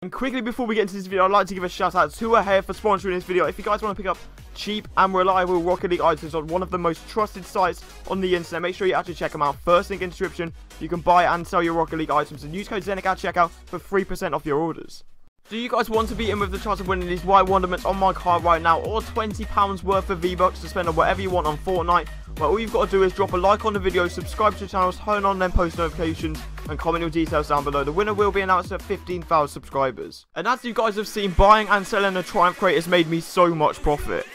And quickly before we get into this video, I'd like to give a shout out to Ahead for sponsoring this video. If you guys want to pick up cheap and reliable Rocket League items on one of the most trusted sites on the internet, make sure you actually check them out. First link in the description. You can buy and sell your Rocket League items and use code ZenicOfficial at checkout for 3% off your orders. Do you guys want to be in with the chance of winning these White Wonderments on my card right now, or £20 worth of V-Bucks to spend on whatever you want on Fortnite? Well, all you've got to do is drop a like on the video, subscribe to the channel, turn on them post notifications, and comment your details down below. The winner will be announced at 15,000 subscribers. And as you guys have seen, buying and selling a Triumph crate has made me so much profit.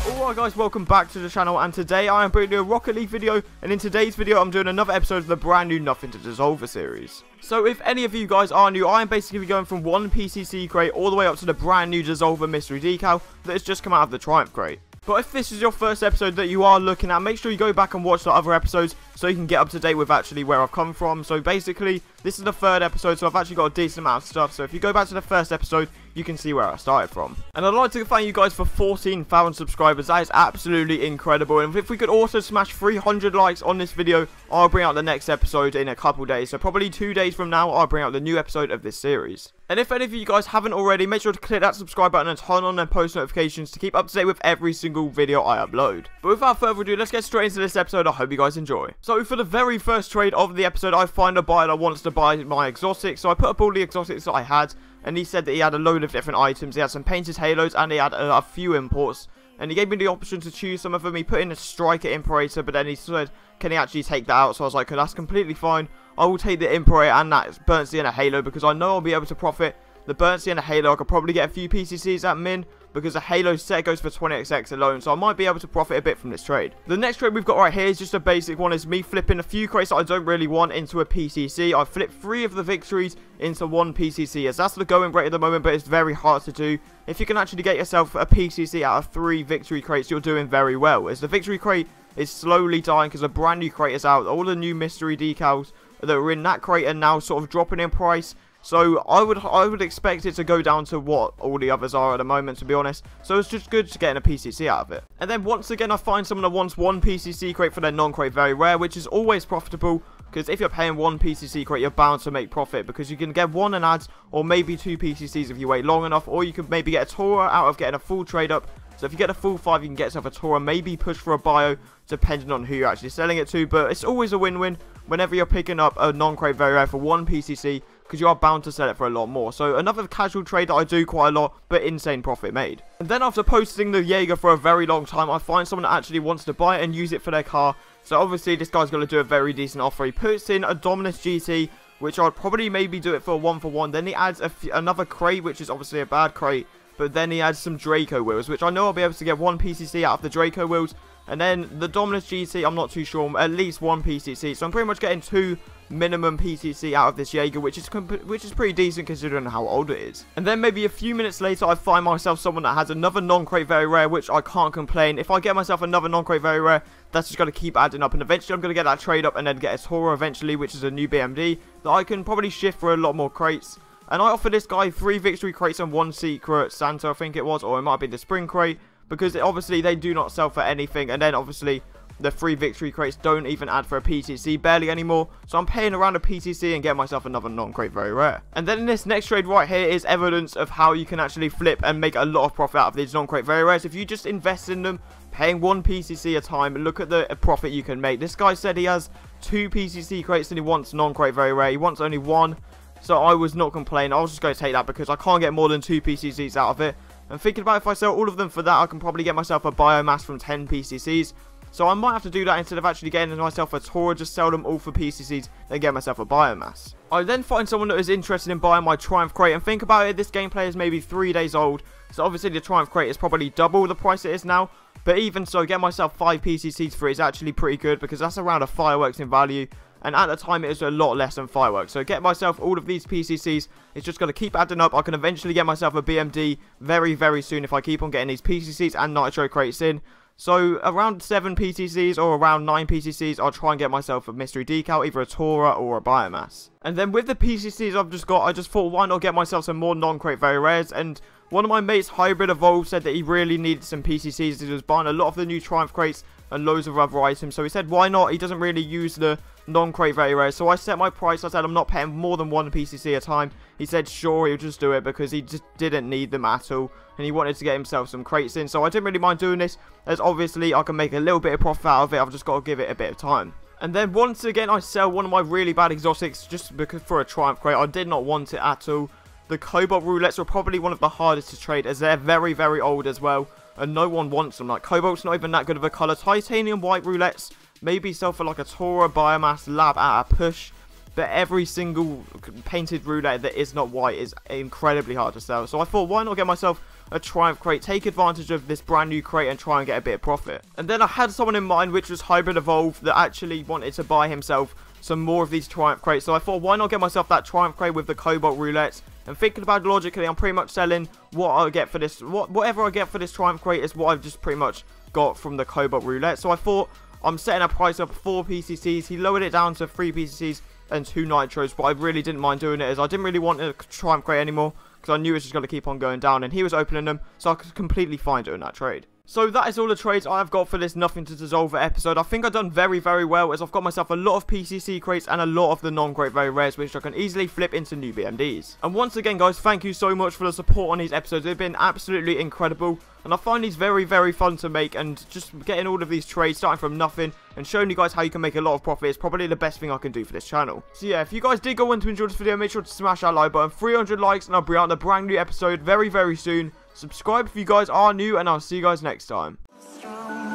Alright guys, welcome back to the channel, and today I am bringing you a Rocket League video, and in today's video I'm doing another episode of the brand new Nothing to Dissolver series. So if any of you guys are new, I am basically going from one PCC crate all the way up to the brand new Dissolver mystery decal that has just come out of the Triumph crate. But if this is your first episode that you are looking at, make sure you go back and watch the other episodes so you can get up to date with actually where I've come from. So basically, this is the third episode, so I've actually got a decent amount of stuff. So if you go back to the first episode, you can see where I started from. And I'd like to thank you guys for 14,000 subscribers. That is absolutely incredible. And if we could also smash 300 likes on this video, I'll bring out the next episode in a couple days. So probably 2 days from now, I'll bring out the new episode of this series. And if any of you guys haven't already, make sure to click that subscribe button and turn on them post notifications to keep up to date with every single video I upload. But without further ado, let's get straight into this episode. I hope you guys enjoy. So for the very first trade of the episode, I find a buyer that wants to buy my exotics. So I put up all the exotics that I had, and he said that he had a load of different items. He had some painted halos, and he had a few imports. And he gave me the option to choose some of them. He put in a striker imperator, but then he said, can he actually take that out? So I was like, that's completely fine. I will take the imperator and that burnt sienna halo, because I know I'll be able to profit. The burnt sienna halo, I could probably get a few PCCs at min, because the halo set goes for 20xx alone, so I might be able to profit a bit from this trade. The next trade we've got right here is just a basic one. Is me flipping a few crates that I don't really want into a PCC. I flipped 3 of the victories into 1 PCC, as that's the going rate at the moment, but it's very hard to do. If you can actually get yourself a PCC out of 3 victory crates, you're doing very well, as the victory crate is slowly dying because a brand new crate is out. All the new mystery decals that were in that crate are now sort of dropping in price. So I would expect it to go down to what all the others are at the moment, to be honest. So it's just good to get a PCC out of it. And then once again, I find someone that wants 1 PCC crate for their non-crate very rare, which is always profitable. Because if you're paying 1 PCC crate, you're bound to make profit, because you can get 1 in ads, or maybe 2 PCCs if you wait long enough, or you could maybe get a Tora out of getting a full trade up. So if you get a full 5, you can get yourself a Tora, maybe push for a bio, depending on who you're actually selling it to. But it's always a win-win whenever you're picking up a non-crate very rare for 1 PCC, because you are bound to sell it for a lot more. So another casual trade that I do quite a lot, but insane profit made. And then after posting the Jaeger for a very long time, I find someone that actually wants to buy it and use it for their car. So obviously this guy's going to do a very decent offer. He puts in a Dominus GT, which I'd probably maybe do it for a 1-for-1. Then he adds another crate, which is obviously a bad crate. But then he adds some Draco wheels, which I know I'll be able to get 1 PCC out of the Draco wheels. And then the Dominus GT, I'm not too sure, at least 1 PCC. So I'm pretty much getting 2 minimum PCC out of this Jaeger, which is pretty decent considering how old it is. And then maybe a few minutes later, I find myself someone that has another non-crate very rare, which I can't complain. If I get myself another non-crate very rare, that's just going to keep adding up, and eventually I'm going to get that trade up and then get a Tora eventually, which is a new BMD that I can probably shift for a lot more crates. And I offer this guy 3 victory crates and 1 secret Santa, I think it was, or it might be the spring crate, because obviously they do not sell for anything. And then obviously the 3 victory crates don't even add for a PCC barely anymore, so I'm paying around a PCC and getting myself another non-crate very rare. And then in this next trade right here is evidence of how you can actually flip and make a lot of profit out of these non-crate very rares. If you just invest in them, paying 1 PCC at a time, look at the profit you can make. This guy said he has 2 PCC crates and he wants non-crate very rare. He wants only 1. So I was not complaining. I was just going to take that because I can't get more than 2 PCCs out of it. And thinking about if I sell all of them for that, I can probably get myself a biomass from 10 PCCs. So I might have to do that instead of actually getting myself a Tora, just sell them all for PCCs, then get myself a biomass. I then find someone that is interested in buying my Triumph crate, and think about it, this gameplay is maybe 3 days old. So obviously the Triumph crate is probably double the price it is now. But even so, get myself 5 PCCs for it is actually pretty good, because that's around a fireworks in value. And at the time, it was a lot less than fireworks. So get myself all of these PCCs. It's just going to keep adding up. I can eventually get myself a BMD very, very soon if I keep on getting these PCCs and Nitro crates in. So around 7 PCCs or around 9 PCCs, I'll try and get myself a mystery decal, either a Tora or a biomass. And then with the PCCs I've just got, I just thought, why not get myself some more non-crate very rares? And one of my mates, Hybrid Evolve, said that he really needed some PCCs. He was buying a lot of the new Triumph crates and loads of other items. So he said, why not? He doesn't really use the non-crate very rare. So I set my price. I said I'm not paying more than 1 PCC at a time. He said sure, he'll just do it because he just didn't need them at all, and he wanted to get himself some crates in. So I didn't really mind doing this, as obviously I can make a little bit of profit out of it. I've just got to give it a bit of time. And then once again I sell one of my really bad exotics just because for a triumph crate. I did not want it at all. The cobalt roulettes were probably one of the hardest to trade, as they're very, very old as well, and no one wants them. Like, cobalt's not even that good of a colour. Titanium white roulettes maybe sell for like a Tora biomass lab at a push, but every single painted roulette that is not white is incredibly hard to sell. So I thought, why not get myself a triumph crate, take advantage of this brand new crate and try and get a bit of profit. And then I had someone in mind, which was Hybrid Evolve, that actually wanted to buy himself some more of these triumph crates. So I thought, why not get myself that triumph crate with the cobalt roulettes? And thinking about it logically, I'm pretty much selling what I get for this, whatever I get for this triumph crate is what I've just pretty much got from the cobalt roulette. So I thought, I'm setting a price up 4 PCCs. He lowered it down to 3 PCCs and 2 nitros, but I really didn't mind doing it, as I didn't really want a triumph crate anymore, because I knew it was just going to keep on going down, and he was opening them, so I was completely fine doing that trade. So that is all the trades I've got for this Nothing to Dissolve episode. I think I've done very, very well, as I've got myself a lot of PCC crates and a lot of the non-crate very rares, which I can easily flip into new BMDs. And once again, guys, thank you so much for the support on these episodes. They've been absolutely incredible, and I find these very, very fun to make, and just getting all of these trades, starting from nothing, and showing you guys how you can make a lot of profit is probably the best thing I can do for this channel. So yeah, if you guys did go on to enjoy this video, make sure to smash that like button. 300 likes, and I'll bring out a brand new episode very, very soon. Subscribe if you guys are new, and I'll see you guys next time. Strong.